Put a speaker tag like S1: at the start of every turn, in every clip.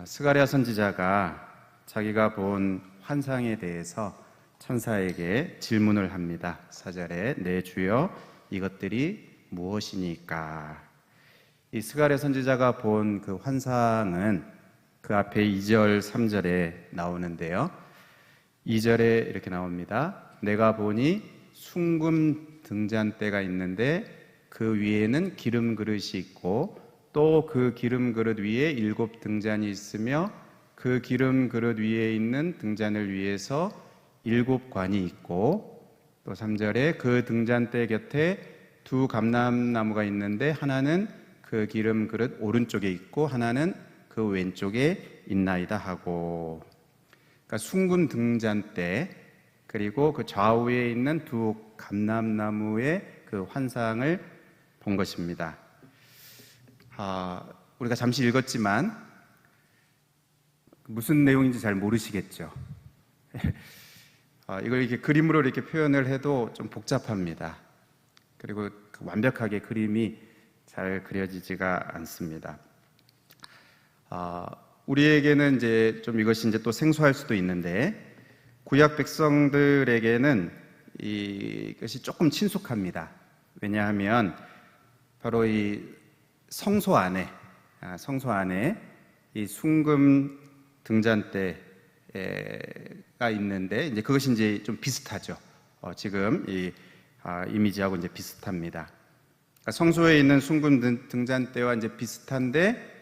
S1: 스가랴 선지자가 자기가 본 환상에 대해서 천사에게 질문을 합니다. 4절에 내 주여 이것들이 무엇이니까? 이 스가랴 선지자가 본 그 환상은 그 앞에 2절, 3절에 나오는데요. 2절에 이렇게 나옵니다. 내가 보니 숭금 등잔대가 있는데 그 위에는 기름 그릇이 있고 또 그 기름 그릇 위에 7 등잔이 있으며 그 기름 그릇 위에 있는 등잔을 위해서 7 관이 있고 또 3절에 그 등잔대 곁에 2 감람나무가 있는데 하나는 그 기름 그릇 오른쪽에 있고 하나는 그 왼쪽에 있나이다 하고, 그러니까 숭금 등잔대 그리고 그 좌우에 있는 2 감람나무의 그 환상을 본 것입니다. 우리가 잠시 읽었지만 무슨 내용인지 잘 모르시겠죠. 이걸 이렇게 그림으로 이렇게 표현을 해도 좀 복잡합니다. 그리고 완벽하게 그림이 잘 그려지지가 않습니다. 우리에게는 이제 좀 이것이 이제 또 생소할 수도 있는데 구약 백성들에게는 이것이 조금 친숙합니다. 왜냐하면 바로 이 성소 안에 이 숭금 등잔대가 있는데 이제 그것이 이제 좀 비슷하죠. 지금 이 이미지하고 이제 비슷합니다. 그러니까 성소에 있는 숭금 등잔대와 이제 비슷한데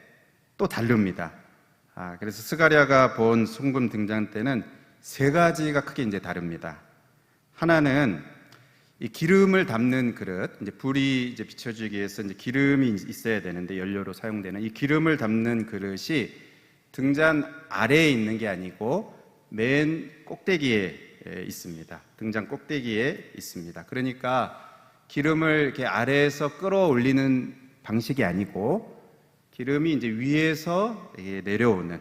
S1: 또 다릅니다. 그래서 스가랴가 본 숭금 등잔대는 3가지가 크게 이제 다릅니다. 하나는 이 기름을 담는 그릇, 이제 불이 이제 비춰지기 위해서 이제 기름이 있어야 되는데 연료로 사용되는 이 기름을 담는 그릇이 등잔 아래에 있는 게 아니고 맨 꼭대기에 있습니다. 등잔 꼭대기에 있습니다. 그러니까 기름을 이렇게 아래에서 끌어올리는 방식이 아니고 기름이 이제 위에서 내려오는,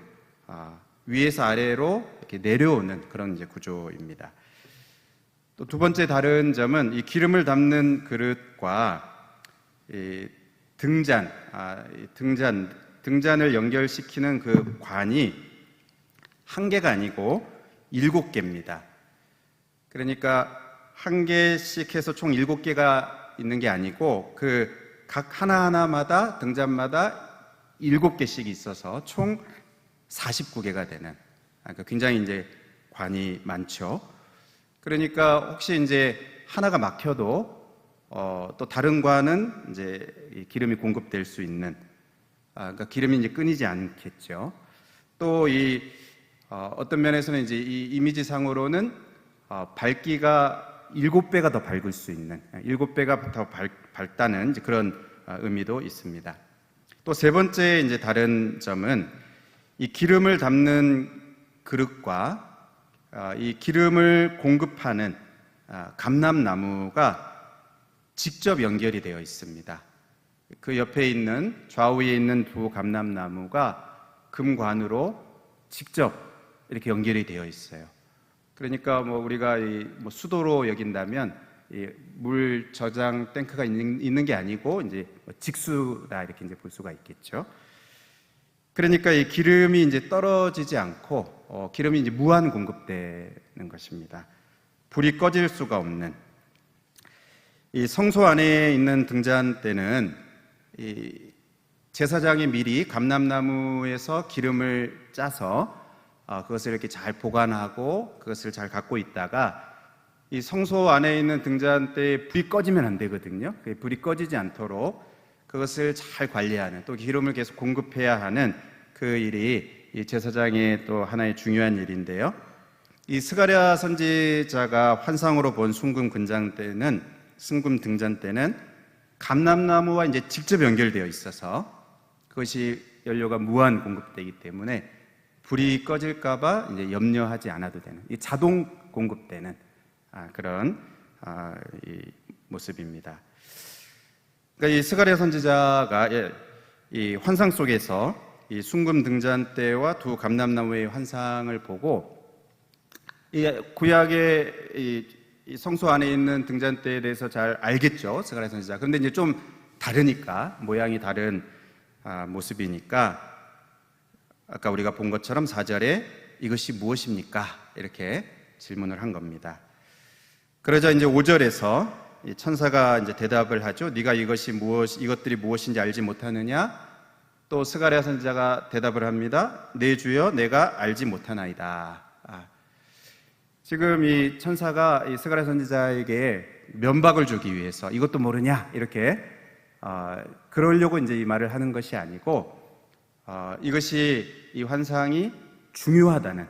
S1: 위에서 아래로 이렇게 내려오는 그런 이제 구조입니다. 또 2번째 다른 점은 이 기름을 담는 그릇과 이 등잔을 연결시키는 그 관이 1개가 아니고 7개입니다. 그러니까 1개씩 해서 총 7개가 있는 게 아니고 그 각 하나하나마다 등잔마다 7개씩이 있어서 총 49개가 되는, 그러니까 굉장히 이제 관이 많죠. 그러니까 혹시 이제 하나가 막혀도 또 다른 관은 이제 기름이 공급될 수 있는, 그러니까 기름이 이제 끊이지 않겠죠. 또 어떤 면에서는 이제 이 이미지상으로는 밝기가 7배가 더 밝을 수 있는, 7배가 더 밝다는 이제 그런 의미도 있습니다. 또 3번째 이제 다른 점은 이 기름을 담는 그릇과 이 기름을 공급하는 감람나무가 직접 연결이 되어 있습니다. 그 옆에 있는 좌우에 있는 2 감람나무가 금관으로 직접 이렇게 연결이 되어 있어요. 그러니까 우리가 수도로 여긴다면 물 저장 탱크가 있는 게 아니고 이제 직수다 이렇게 이제 볼 수가 있겠죠. 그러니까 이 기름이 이제 떨어지지 않고 기름이 이제 무한 공급되는 것입니다. 불이 꺼질 수가 없는, 이 성소 안에 있는 등잔대는 이 제사장이 미리 감람나무에서 기름을 짜서 그것을 이렇게 잘 보관하고 그것을 잘 갖고 있다가 이 성소 안에 있는 등잔대에 불이 꺼지면 안 되거든요. 불이 꺼지지 않도록 그것을 잘 관리하는, 또 기름을 계속 공급해야 하는 그 일이 이 제사장의 또 하나의 중요한 일인데요. 이 스가랴 선지자가 환상으로 본 숭금 등잔대는 감람나무와 이제 직접 연결되어 있어서 그것이 연료가 무한 공급되기 때문에 불이 꺼질까봐 이제 염려하지 않아도 되는, 이 자동 공급되는 그런 이 모습입니다. 그러니까 이 스가랴 선지자가 이 환상 속에서 이 숭금 등잔대와 2 감람나무의 환상을 보고 이 구약의 이 성소 안에 있는 등잔대에 대해서 잘 알겠죠, 스가랴 선지자. 그런데 이제 좀 다르니까, 모양이 다른 모습이니까 아까 우리가 본 것처럼 4절에 이것이 무엇입니까? 이렇게 질문을 한 겁니다. 그러자 이제 5절에서 천사가 이제 대답을 하죠. 네가 이것들이 무엇인지 알지 못하느냐? 또 스가랴 선지자가 대답을 합니다. 내 주여, 내가 알지 못하나이다. 지금 이 천사가 이 스가랴 선지자에게 면박을 주기 위해서 이것도 모르냐? 이렇게 그러려고 이제 이 말을 하는 것이 아니고 이것이 이 환상이 중요하다는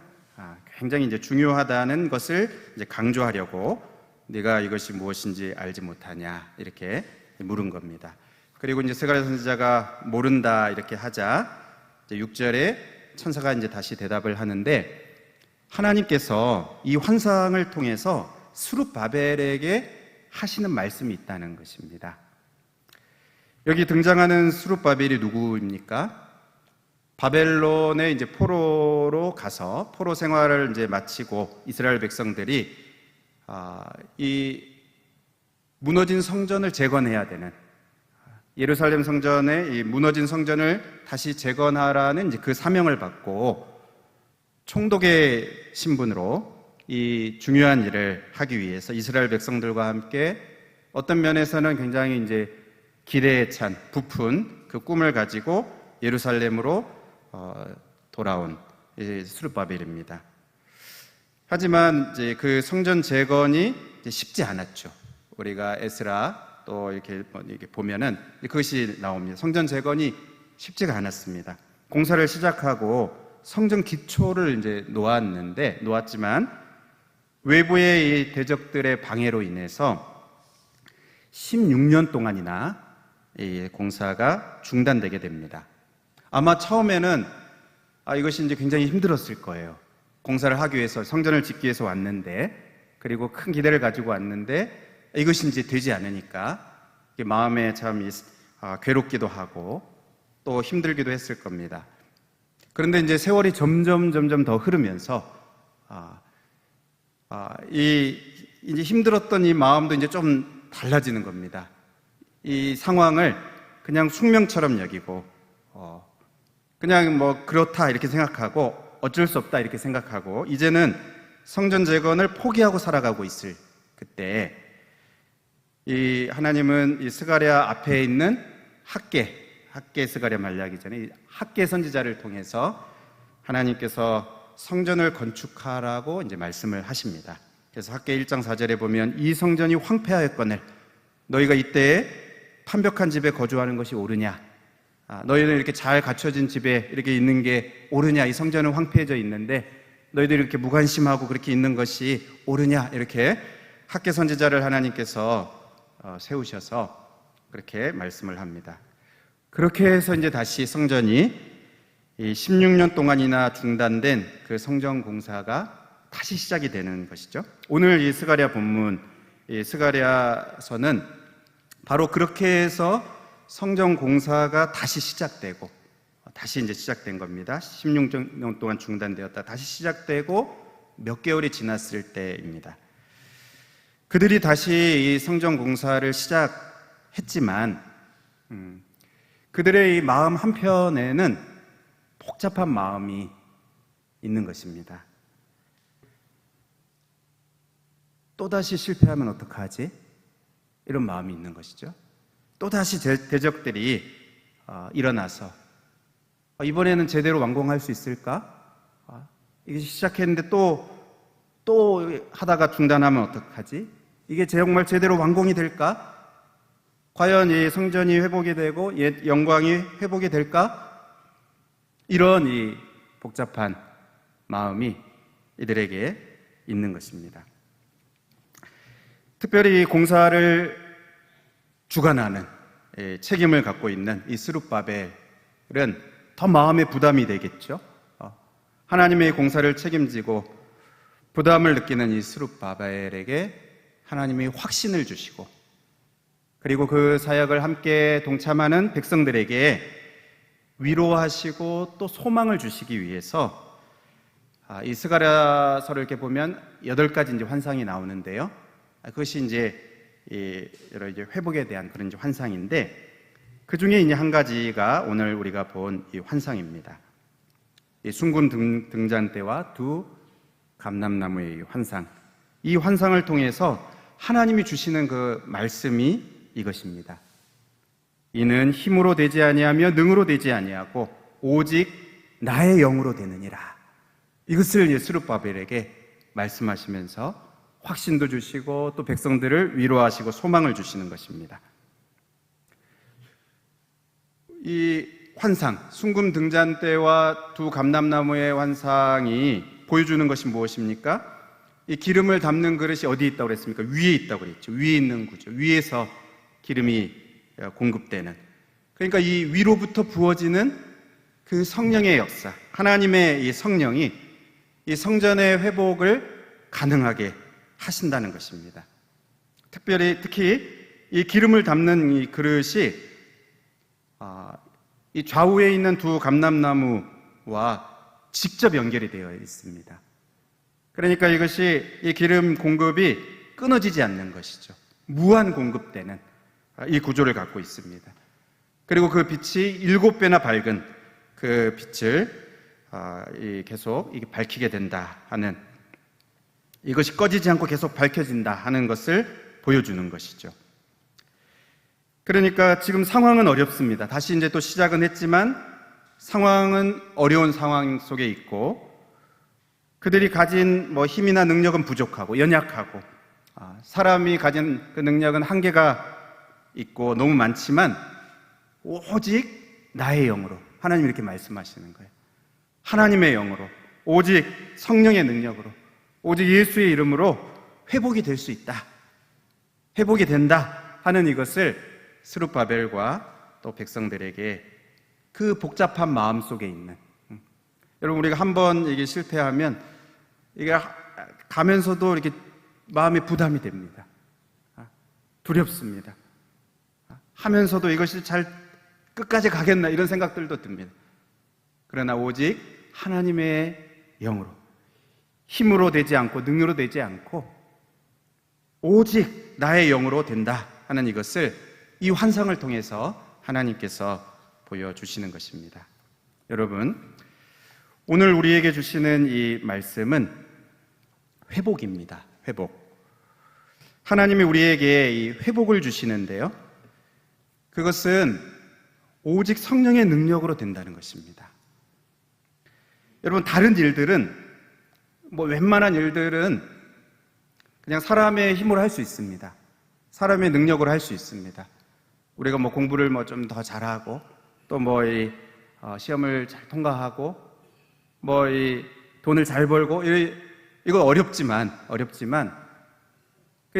S1: 굉장히 이제 중요하다는 것을 이제 강조하려고 네가 이것이 무엇인지 알지 못하냐 이렇게 물은 겁니다. 그리고 이제 스가랴 선지자가 모른다 이렇게 하자 이제 6절에 천사가 이제 다시 대답을 하는데 하나님께서 이 환상을 통해서 스룹바벨에게 하시는 말씀이 있다는 것입니다. 여기 등장하는 스룹바벨이 누구입니까? 바벨론에 이제 포로로 가서 포로 생활을 이제 마치고 이스라엘 백성들이 이 무너진 성전을 재건해야 되는 예루살렘 성전의 이 무너진 성전을 다시 재건하라는 이제 그 사명을 받고 총독의 신분으로 이 중요한 일을 하기 위해서 이스라엘 백성들과 함께 어떤 면에서는 굉장히 이제 기대에 찬 부푼 그 꿈을 가지고 예루살렘으로 돌아온 스룹바벨입니다. 하지만 이제 그 성전 재건이 쉽지 않았죠. 우리가 에스라 또 이렇게 보면은 그것이 나옵니다. 성전 재건이 쉽지가 않았습니다. 공사를 시작하고 성전 기초를 이제 놓았지만 외부의 이 대적들의 방해로 인해서 16년 동안이나 이 공사가 중단되게 됩니다. 아마 처음에는 이것이 이제 굉장히 힘들었을 거예요. 공사를 하기 위해서 성전을 짓기 위해서 왔는데 그리고 큰 기대를 가지고 왔는데 이것이 이제 되지 않으니까 마음에 참 괴롭기도 하고 또 힘들기도 했을 겁니다. 그런데 이제 세월이 점점 더 흐르면서 이제 힘들었던 이 마음도 이제 좀 달라지는 겁니다. 이 상황을 그냥 숙명처럼 여기고 그냥 뭐 그렇다 이렇게 생각하고 어쩔 수 없다 이렇게 생각하고 이제는 성전 재건을 포기하고 살아가고 있을 그때 이 하나님은 이 스가랴 앞에 있는 학개 스가랴 말라기 전에 학개 선지자를 통해서 하나님께서 성전을 건축하라고 이제 말씀을 하십니다. 그래서 학개 1장 4절에 보면 이 성전이 황폐하였거늘 너희가 이때에 판벽한 집에 거주하는 것이 옳으냐? 너희는 이렇게 잘 갖춰진 집에 이렇게 있는 게 옳으냐? 이 성전은 황폐해져 있는데 너희들이 이렇게 무관심하고 그렇게 있는 것이 옳으냐? 이렇게 학개 선지자를 하나님께서 세우셔서 그렇게 말씀을 합니다. 그렇게 해서 이제 다시 성전이 16년 동안이나 중단된 그 성전 공사가 다시 시작이 되는 것이죠. 오늘 이 스가랴 본문, 이 스가랴서는 바로 그렇게 해서 성전 공사가 다시 시작되고 다시 이제 시작된 겁니다. 16년 동안 중단되었다 다시 시작되고 몇 개월이 지났을 때입니다. 그들이 다시 이 성전 공사를 시작했지만 그들의 이 마음 한편에는 복잡한 마음이 있는 것입니다. 또다시 실패하면 어떡하지? 이런 마음이 있는 것이죠. 또다시 대적들이 일어나서 이번에는 제대로 완공할 수 있을까? 이게 시작했는데 또 하다가 중단하면 어떡하지? 이게 정말 제대로 완공이 될까? 과연 이 성전이 회복이 되고 옛 영광이 회복이 될까? 이런 이 복잡한 마음이 이들에게 있는 것입니다. 특별히 이 공사를 주관하는 책임을 갖고 있는 이 스룹바벨은 더 마음의 부담이 되겠죠. 하나님의 공사를 책임지고 부담을 느끼는 이 스룹바벨에게 하나님이 확신을 주시고 그리고 그 사역을 함께 동참하는 백성들에게 위로하시고 또 소망을 주시기 위해서 이 스가랴서를 이렇게 보면 8가지 이제 환상이 나오는데요. 그것이 이제 여러 이제 회복에 대한 그런 이제 환상인데 그 중에 이제 한 가지가 오늘 우리가 본 이 환상입니다. 이 순금 등잔대와 두 감람나무의 환상, 이 환상을 통해서 하나님이 주시는 그 말씀이 이것입니다. 이는 힘으로 되지 아니하며 능으로 되지 아니하고 오직 나의 영으로 되느니라. 이것을 스룹바벨에게 말씀하시면서 확신도 주시고 또 백성들을 위로하시고 소망을 주시는 것입니다. 이 환상, 순금 등잔대와 두 감람나무의 환상이 보여주는 것이 무엇입니까? 이 기름을 담는 그릇이 어디에 있다고 그랬습니까? 위에 있다고 그랬죠. 위에 있는 구조. 위에서 기름이 공급되는. 그러니까 이 위로부터 부어지는 그 성령의 역사, 하나님의 이 성령이 이 성전의 회복을 가능하게 하신다는 것입니다. 특히 이 기름을 담는 이 그릇이 이 좌우에 있는 두 감람나무와 직접 연결이 되어 있습니다. 그러니까 이것이 이 기름 공급이 끊어지지 않는 것이죠. 무한 공급되는 이 구조를 갖고 있습니다. 그리고 그 빛이 7배나 밝은 그 빛을 계속 밝히게 된다 하는, 이것이 꺼지지 않고 계속 밝혀진다 하는 것을 보여주는 것이죠. 그러니까 지금 상황은 어렵습니다. 다시 이제 또 시작은 했지만 상황은 어려운 상황 속에 있고 그들이 가진 힘이나 능력은 부족하고 연약하고 사람이 가진 그 능력은 한계가 있고 너무 많지만 오직 나의 영으로, 하나님이 이렇게 말씀하시는 거예요. 하나님의 영으로, 오직 성령의 능력으로, 오직 예수의 이름으로 회복이 될 수 있다, 회복이 된다 하는 이것을 스룹바벨과 또 백성들에게 그 복잡한 마음 속에 있는, 여러분 우리가 한번 이게 실패하면 이게 가면서도 이렇게 마음에 부담이 됩니다. 두렵습니다. 하면서도 이것이 잘 끝까지 가겠나 이런 생각들도 듭니다. 그러나 오직 하나님의 영으로, 힘으로 되지 않고 능력으로 되지 않고 오직 나의 영으로 된다 하는 이것을 이 환상을 통해서 하나님께서 보여주시는 것입니다. 여러분, 오늘 우리에게 주시는 이 말씀은 회복입니다. 회복. 하나님이 우리에게 이 회복을 주시는데요, 그것은 오직 성령의 능력으로 된다는 것입니다. 여러분, 다른 일들은, 웬만한 일들은 그냥 사람의 힘으로 할 수 있습니다. 사람의 능력으로 할 수 있습니다. 우리가 공부를 좀 더 잘하고, 또 시험을 잘 통과하고, 이 돈을 잘 벌고, 이거 어렵지만,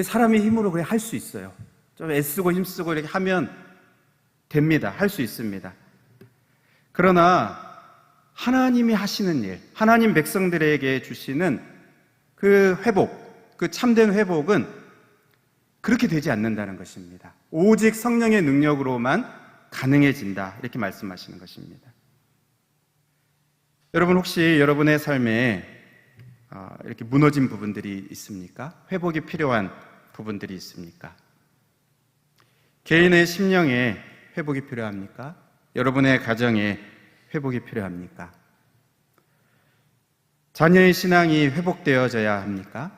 S1: 사람의 힘으로 그냥 할 수 있어요. 좀 애쓰고 힘쓰고 이렇게 하면 됩니다. 할 수 있습니다. 그러나 하나님이 하시는 일, 하나님 백성들에게 주시는 그 회복, 그 참된 회복은 그렇게 되지 않는다는 것입니다. 오직 성령의 능력으로만 가능해진다, 이렇게 말씀하시는 것입니다. 여러분, 혹시 여러분의 삶에 이렇게 무너진 부분들이 있습니까? 회복이 필요한 부분들이 있습니까? 개인의 심령에 회복이 필요합니까? 여러분의 가정에 회복이 필요합니까? 자녀의 신앙이 회복되어져야 합니까?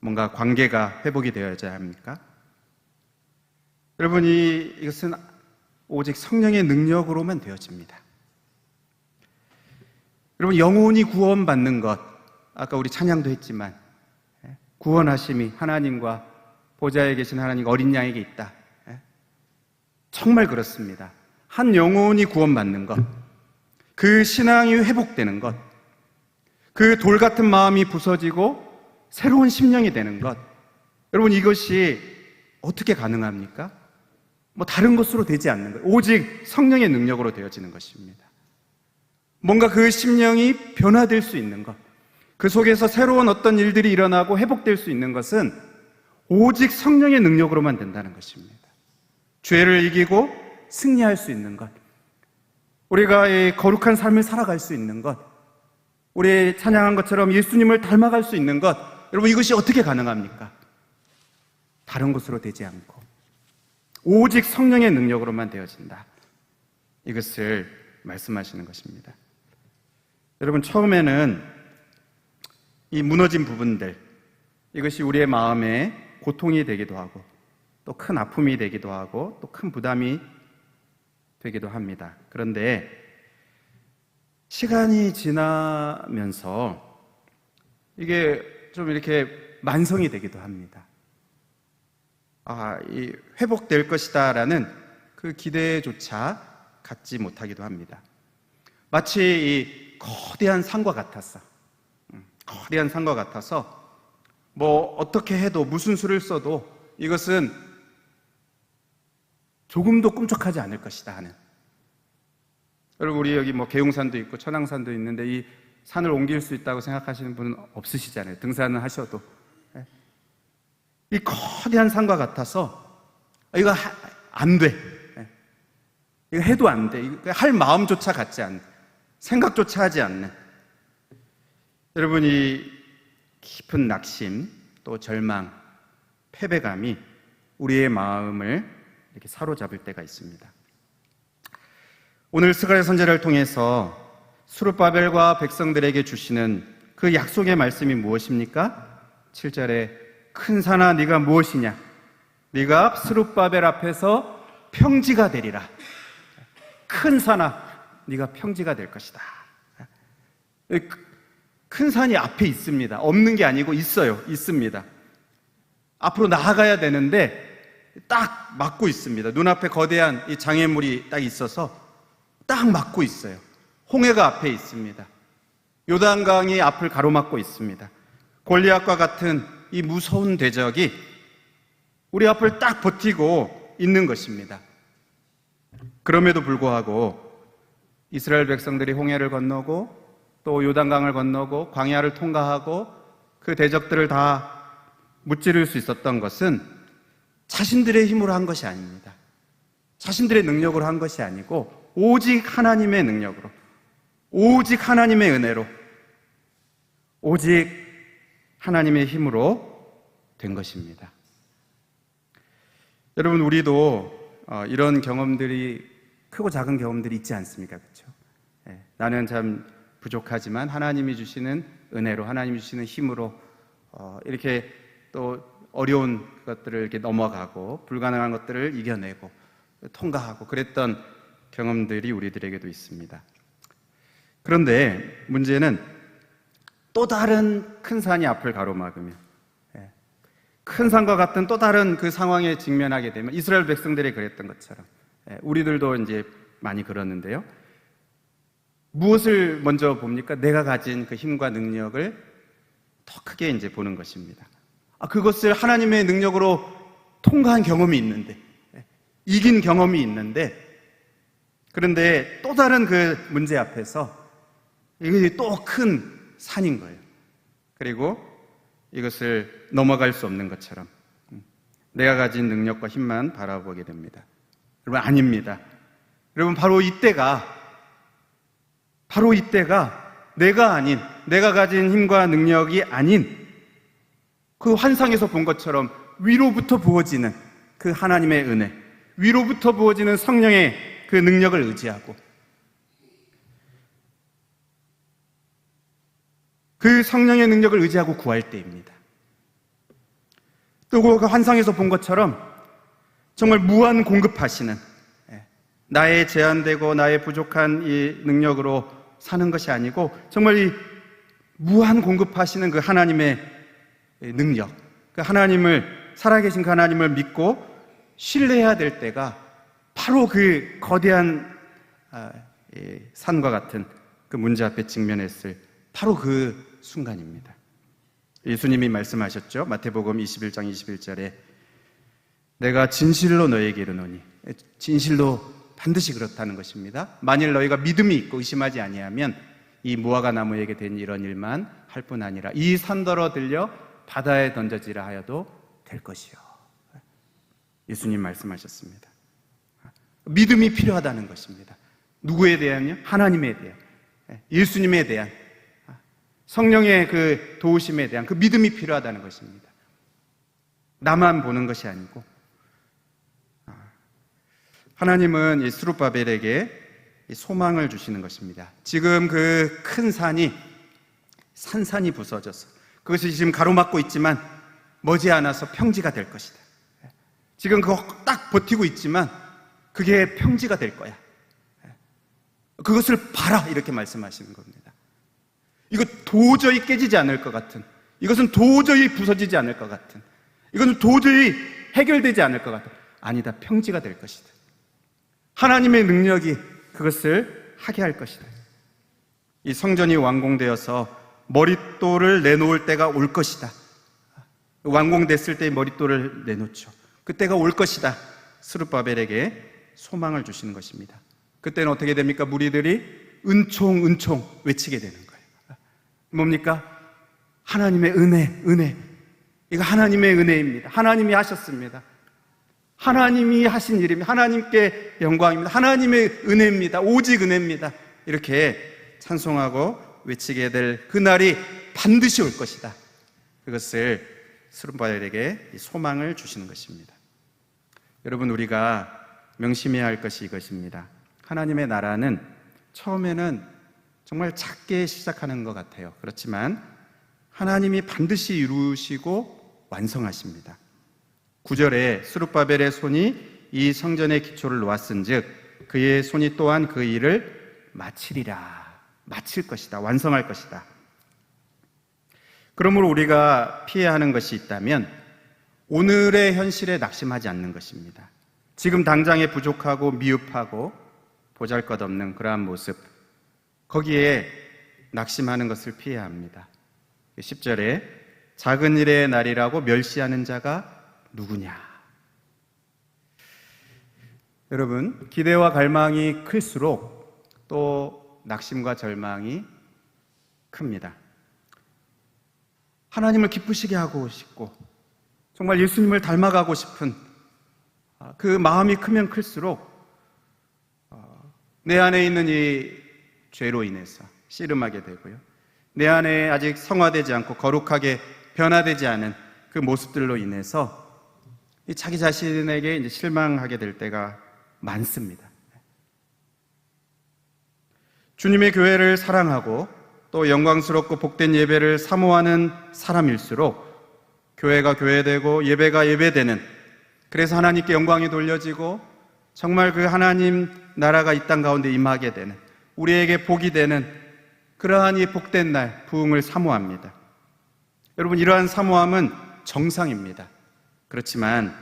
S1: 뭔가 관계가 회복이 되어져야 합니까? 여러분, 이것은 오직 성령의 능력으로만 되어집니다. 여러분, 영혼이 구원받는 것, 아까 우리 찬양도 했지만 구원하심이 하나님과 보좌에 계신 하나님과 어린 양에게 있다. 정말 그렇습니다. 한 영혼이 구원받는 것, 그 신앙이 회복되는 것, 그 돌 같은 마음이 부서지고 새로운 심령이 되는 것, 여러분, 이것이 어떻게 가능합니까? 다른 것으로 되지 않는 거예요. 오직 성령의 능력으로 되어지는 것입니다. 뭔가 그 심령이 변화될 수 있는 것, 그 속에서 새로운 어떤 일들이 일어나고 회복될 수 있는 것은 오직 성령의 능력으로만 된다는 것입니다. 죄를 이기고 승리할 수 있는 것, 우리가 이 거룩한 삶을 살아갈 수 있는 것, 우리 찬양한 것처럼 예수님을 닮아갈 수 있는 것, 여러분, 이것이 어떻게 가능합니까? 다른 것으로 되지 않고 오직 성령의 능력으로만 되어진다, 이것을 말씀하시는 것입니다. 여러분, 처음에는 이 무너진 부분들, 이것이 우리의 마음에 고통이 되기도 하고 또 큰 아픔이 되기도 하고 또 큰 부담이 되기도 합니다. 그런데 시간이 지나면서 이게 좀 이렇게 만성이 되기도 합니다. 이 회복될 것이다라는 그 기대조차 갖지 못하기도 합니다. 마치 이 거대한 산과 같았어. 거대한 산과 같아서 뭐 어떻게 해도 무슨 수를 써도 이것은 조금도 꿈쩍하지 않을 것이다 하는. 여러분, 우리 여기 뭐 계룡산도 있고 천왕산도 있는데 이 산을 옮길 수 있다고 생각하시는 분은 없으시잖아요. 등산을 하셔도. 이 거대한 산과 같아서 이거 안 돼. 이거 해도 안 돼. 이거 할 마음조차 갖지 않는, 생각조차 하지 않는. 여러분, 이 깊은 낙심, 또 절망, 패배감이 우리의 마음을 이렇게 사로잡을 때가 있습니다. 오늘 스가랴 선지자를 통해서 스룹바벨과 백성들에게 주시는 그 약속의 말씀이 무엇입니까? 7절에 큰 산아 네가 무엇이냐? 네가 스룹바벨 앞에서 평지가 되리라. 큰 산아 네가 평지가 될 것이다. 큰 산이 앞에 있습니다. 없는 게 아니고 있어요. 있습니다. 앞으로 나아가야 되는데 딱 막고 있습니다. 눈앞에 거대한 이 장애물이 딱 있어서 딱 막고 있어요. 홍해가 앞에 있습니다. 요단강이 앞을 가로막고 있습니다. 골리앗과 같은 이 무서운 대적이 우리 앞을 딱 버티고 있는 것입니다. 그럼에도 불구하고 이스라엘 백성들이 홍해를 건너고 또 요단강을 건너고 광야를 통과하고 그 대적들을 다 무찌를 수 있었던 것은 자신들의 힘으로 한 것이 아닙니다. 자신들의 능력으로 한 것이 아니고 오직 하나님의 능력으로, 오직 하나님의 은혜로, 오직 하나님의 힘으로 된 것입니다. 여러분, 우리도 이런 경험들이, 크고 작은 경험들이 있지 않습니까? 그렇죠? 나는 참 부족하지만 하나님이 주시는 은혜로, 하나님이 주시는 힘으로 이렇게 또 어려운 것들을 이렇게 넘어가고 불가능한 것들을 이겨내고 통과하고 그랬던 경험들이 우리들에게도 있습니다. 그런데 문제는 또 다른 큰 산이 앞을 가로막으며 큰 산과 같은 또 다른 그 상황에 직면하게 되면 이스라엘 백성들이 그랬던 것처럼 우리들도 이제 많이 그러는데요. 무엇을 먼저 봅니까? 내가 가진 그 힘과 능력을 더 크게 이제 보는 것입니다. 그것을 하나님의 능력으로 통과한 경험이 있는데, 이긴 경험이 있는데, 그런데 또 다른 그 문제 앞에서 이것이 또 큰 산인 거예요. 그리고 이것을 넘어갈 수 없는 것처럼 내가 가진 능력과 힘만 바라보게 됩니다. 여러분, 아닙니다. 여러분, 바로 이때가 내가 아닌, 내가 가진 힘과 능력이 아닌 그 환상에서 본 것처럼 위로부터 부어지는 그 하나님의 은혜, 위로부터 부어지는 성령의 그 능력을 의지하고 그 성령의 능력을 의지하고 구할 때입니다. 또 그 환상에서 본 것처럼 정말 무한 공급하시는, 나의 제한되고 나의 부족한 이 능력으로 사는 것이 아니고 정말 이 무한 공급하시는 그 하나님의 능력, 그 하나님을, 살아계신 그 하나님을 믿고 신뢰해야 될 때가 바로 그 거대한 산과 같은 그 문제 앞에 직면했을 바로 그 순간입니다. 예수님이 말씀하셨죠. 마태복음 21장 21절에 내가 진실로 너에게 이르노니, 진실로 반드시 그렇다는 것입니다. 만일 너희가 믿음이 있고 의심하지 아니하면 이 무화과 나무에게 된 이런 일만 할 뿐 아니라 이 산더러 들려 바다에 던져지라 하여도 될 것이요. 예수님 말씀하셨습니다. 믿음이 필요하다는 것입니다. 누구에 대한요? 하나님에 대한, 예수님에 대한, 성령의 그 도우심에 대한 그 믿음이 필요하다는 것입니다. 나만 보는 것이 아니고, 하나님은 이 스룹바벨에게 소망을 주시는 것입니다. 지금 그 큰 산이 산산이 부서져서 그것이 지금 가로막고 있지만 머지않아서 평지가 될 것이다. 지금 그거 딱 버티고 있지만 그게 평지가 될 거야. 그것을 봐라, 이렇게 말씀하시는 겁니다. 이거 도저히 깨지지 않을 것 같은, 이것은 도저히 부서지지 않을 것 같은, 이것은 도저히 해결되지 않을 것 같은, 아니다, 평지가 될 것이다. 하나님의 능력이 그것을 하게 할 것이다. 이 성전이 완공되어서 머릿돌을 내놓을 때가 올 것이다. 완공됐을 때 머릿돌을 내놓죠. 그때가 올 것이다. 스룹바벨에게 소망을 주시는 것입니다. 그때는 어떻게 됩니까? 무리들이 은총 은총 외치게 되는 거예요. 뭡니까? 하나님의 은혜. 이거 하나님의 은혜입니다. 하나님이 하셨습니다. 하나님이 하신 일입니다. 하나님께 영광입니다. 하나님의 은혜입니다. 오직 은혜입니다. 이렇게 찬송하고 외치게 될 그날이 반드시 올 것이다. 그것을 스룹바벨에게 소망을 주시는 것입니다. 여러분, 우리가 명심해야 할 것이 이것입니다. 하나님의 나라는 처음에는 정말 작게 시작하는 것 같아요. 그렇지만 하나님이 반드시 이루시고 완성하십니다. 9절에 스룹바벨의 손이 이 성전의 기초를 놓았은즉 그의 손이 또한 그 일을 마치리라. 마칠 것이다. 완성할 것이다. 그러므로 우리가 피해야 하는 것이 있다면 오늘의 현실에 낙심하지 않는 것입니다. 지금 당장에 부족하고 미흡하고 보잘것없는 그러한 모습, 거기에 낙심하는 것을 피해야 합니다. 10절에 작은 일의 날이라고 멸시하는 자가 누구냐? 여러분, 기대와 갈망이 클수록 또 낙심과 절망이 큽니다. 하나님을 기쁘시게 하고 싶고 정말 예수님을 닮아가고 싶은 그 마음이 크면 클수록 내 안에 있는 이 죄로 인해서 씨름하게 되고요, 내 안에 아직 성화되지 않고 거룩하게 변화되지 않은 그 모습들로 인해서 자기 자신에게 이제 실망하게 될 때가 많습니다. 주님의 교회를 사랑하고 또 영광스럽고 복된 예배를 사모하는 사람일수록 교회가 교회되고 예배가 예배되는, 그래서 하나님께 영광이 돌려지고 정말 그 하나님 나라가 이 땅 가운데 임하게 되는, 우리에게 복이 되는 그러한 이 복된 날, 부흥을 사모합니다. 여러분, 이러한 사모함은 정상입니다. 그렇지만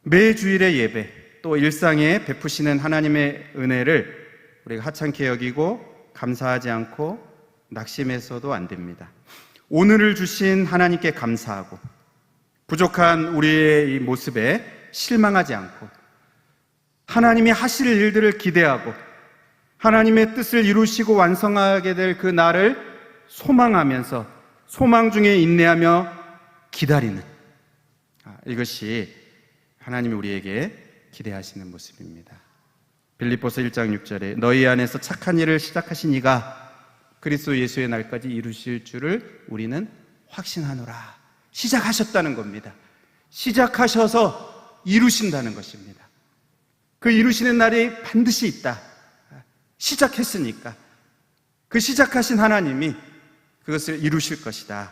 S1: 매 주일의 예배, 또 일상에 베푸시는 하나님의 은혜를 우리가 하찮게 여기고 감사하지 않고 낙심해서도 안 됩니다. 오늘을 주신 하나님께 감사하고 부족한 우리의 이 모습에 실망하지 않고 하나님이 하실 일들을 기대하고 하나님의 뜻을 이루시고 완성하게 될 그 날을 소망하면서 소망 중에 인내하며 기다리는, 이것이 하나님이 우리에게 기대하시는 모습입니다. 빌립보서 1장 6절에 너희 안에서 착한 일을 시작하신 이가 그리스도 예수의 날까지 이루실 줄을 우리는 확신하노라. 시작하셨다는 겁니다. 시작하셔서 이루신다는 것입니다. 그 이루시는 날이 반드시 있다. 시작했으니까 그 시작하신 하나님이 그것을 이루실 것이다.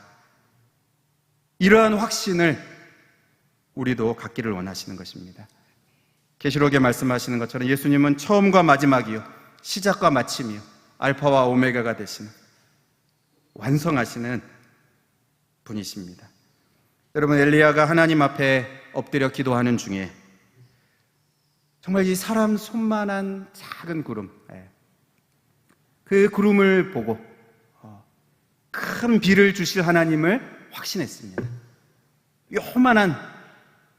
S1: 이러한 확신을 우리도 갖기를 원하시는 것입니다. 계시록에 말씀하시는 것처럼 예수님은 처음과 마지막이요 시작과 마침이요 알파와 오메가가 되시는, 완성하시는 분이십니다. 여러분, 엘리야가 하나님 앞에 엎드려 기도하는 중에 정말 이 사람 손만한 작은 구름, 그 구름을 보고 큰 비를 주실 하나님을 확신했습니다. 요만한,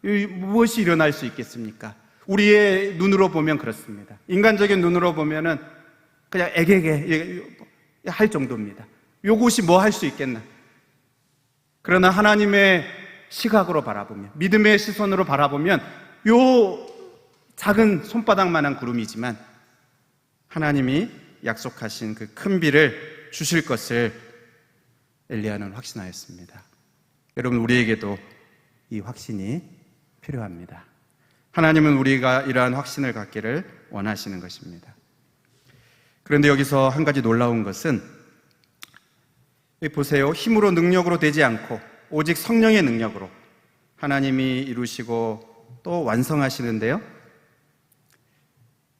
S1: 무엇이 일어날 수 있겠습니까? 우리의 눈으로 보면 그렇습니다. 인간적인 눈으로 보면은 그냥 애게게 할 정도입니다. 요것이 뭐 할 수 있겠나? 그러나 하나님의 시각으로 바라보면, 믿음의 시선으로 바라보면 요 작은 손바닥만한 구름이지만 하나님이 약속하신 그 큰 비를 주실 것을 엘리야는 확신하였습니다. 여러분, 우리에게도 이 확신이 필요합니다. 하나님은 우리가 이러한 확신을 갖기를 원하시는 것입니다. 그런데 여기서 한 가지 놀라운 것은, 보세요. 힘으로 능력으로 되지 않고 오직 성령의 능력으로 하나님이 이루시고 또 완성하시는데요.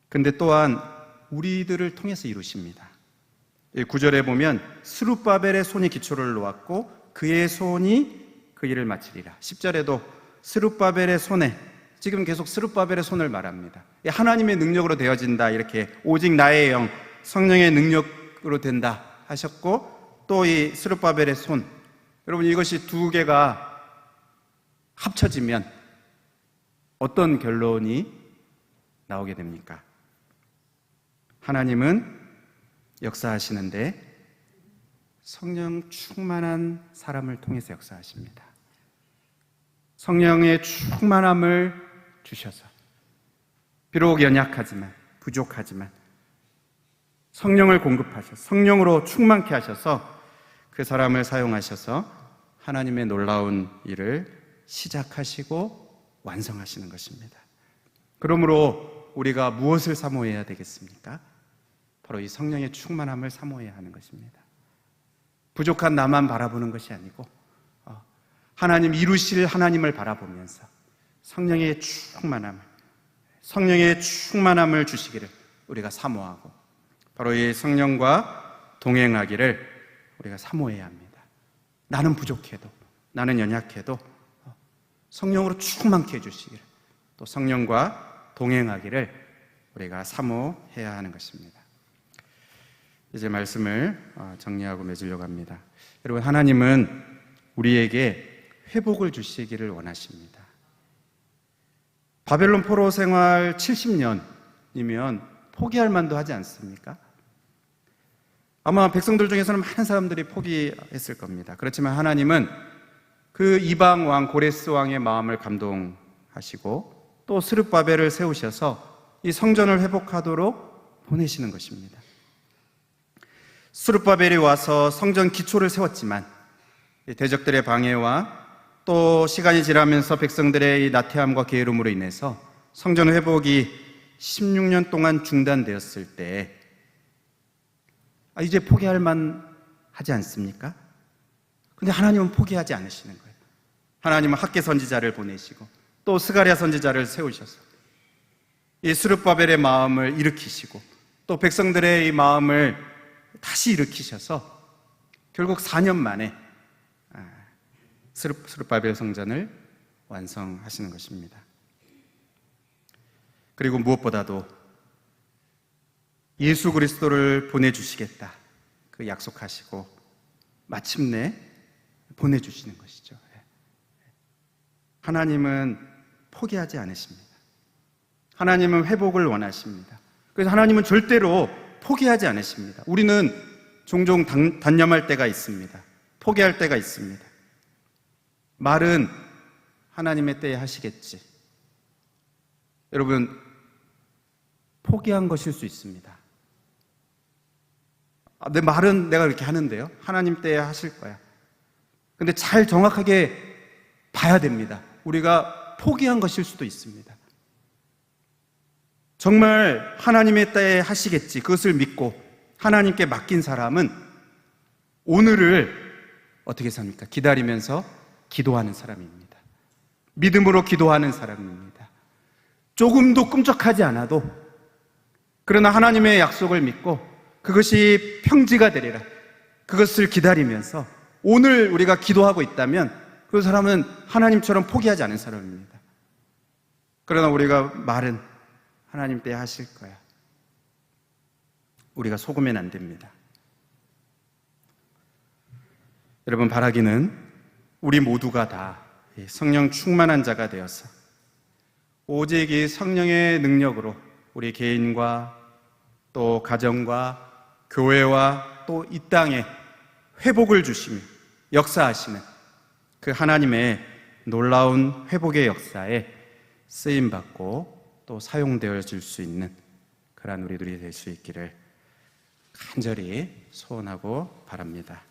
S1: 근데 또한 우리들을 통해서 이루십니다. 9절에 보면 스룹바벨의 손이 기초를 놓았고 그의 손이 그 일을 마치리라. 10절에도 스룹바벨의 손에, 지금 계속 스룹바벨의 손을 말합니다. 하나님의 능력으로 되어진다, 이렇게 오직 나의 영, 성령의 능력으로 된다 하셨고, 또 이 스룹바벨의 손, 여러분 이것이 두 개가 합쳐지면 어떤 결론이 나오게 됩니까? 하나님은 역사하시는데 성령 충만한 사람을 통해서 역사하십니다. 성령의 충만함을 주셔서, 비록 연약하지만 부족하지만 성령을 공급하셔서 성령으로 충만케 하셔서 그 사람을 사용하셔서 하나님의 놀라운 일을 시작하시고 완성하시는 것입니다. 그러므로 우리가 무엇을 사모해야 되겠습니까? 바로 이 성령의 충만함을 사모해야 하는 것입니다. 부족한 나만 바라보는 것이 아니고 하나님 이루실 하나님을 바라보면서 성령의 충만함을 주시기를 우리가 사모하고, 바로 이 성령과 동행하기를 우리가 사모해야 합니다. 나는 부족해도, 나는 연약해도 성령으로 충만케 해주시기를, 또 성령과 동행하기를 우리가 사모해야 하는 것입니다. 이제 말씀을 정리하고 맺으려고 합니다. 여러분, 하나님은 우리에게 회복을 주시기를 원하십니다. 바벨론 포로 생활 70년이면 포기할 만도 하지 않습니까? 아마 백성들 중에서는 많은 사람들이 포기했을 겁니다. 그렇지만 하나님은 그 이방 왕 고레스 왕의 마음을 감동하시고 또 스룹바벨을 세우셔서 이 성전을 회복하도록 보내시는 것입니다. 스룹바벨이 와서 성전 기초를 세웠지만 대적들의 방해와 또 시간이 지나면서 백성들의 이 나태함과 게으름으로 인해서 성전 회복이 16년 동안 중단되었을 때 이제 포기할 만하지 않습니까? 근데 하나님은 포기하지 않으시는 거예요. 하나님은 학개 선지자를 보내시고 또 스가랴 선지자를 세우셔서 이 스룹바벨의 마음을 일으키시고 또 백성들의 이 마음을 다시 일으키셔서 결국 4년 만에 스룹바벨 성전을 완성하시는 것입니다. 그리고 무엇보다도 예수 그리스도를 보내주시겠다, 그 약속하시고 마침내 보내주시는 것이죠. 하나님은 포기하지 않으십니다. 하나님은 회복을 원하십니다. 그래서 하나님은 절대로 포기하지 않으십니다. 우리는 종종 단념할 때가 있습니다. 포기할 때가 있습니다. 말은 하나님의 때에 하시겠지. 여러분, 포기한 것일 수 있습니다. 내 말은 내가 이렇게 하는데요, 하나님 때에 하실 거야. 근데 잘 정확하게 봐야 됩니다. 우리가 포기한 것일 수도 있습니다. 정말 하나님의 때에 하시겠지, 그것을 믿고 하나님께 맡긴 사람은 오늘을 어떻게 삽니까? 기다리면서 기도하는 사람입니다. 믿음으로 기도하는 사람입니다. 조금도 꿈쩍하지 않아도, 그러나 하나님의 약속을 믿고 그것이 평지가 되리라, 그것을 기다리면서 오늘 우리가 기도하고 있다면 그 사람은 하나님처럼 포기하지 않은 사람입니다. 그러나 우리가 말은 하나님 때에 하실 거야, 우리가 속으면 안 됩니다. 여러분, 바라기는 우리 모두가 다 성령 충만한 자가 되어서 오직 이 성령의 능력으로 우리 개인과 또 가정과 교회와 또 이 땅에 회복을 주시며 역사하시는 그 하나님의 놀라운 회복의 역사에 쓰임받고 또 사용되어질 수 있는 그러한 우리들이 될 수 있기를 간절히 소원하고 바랍니다.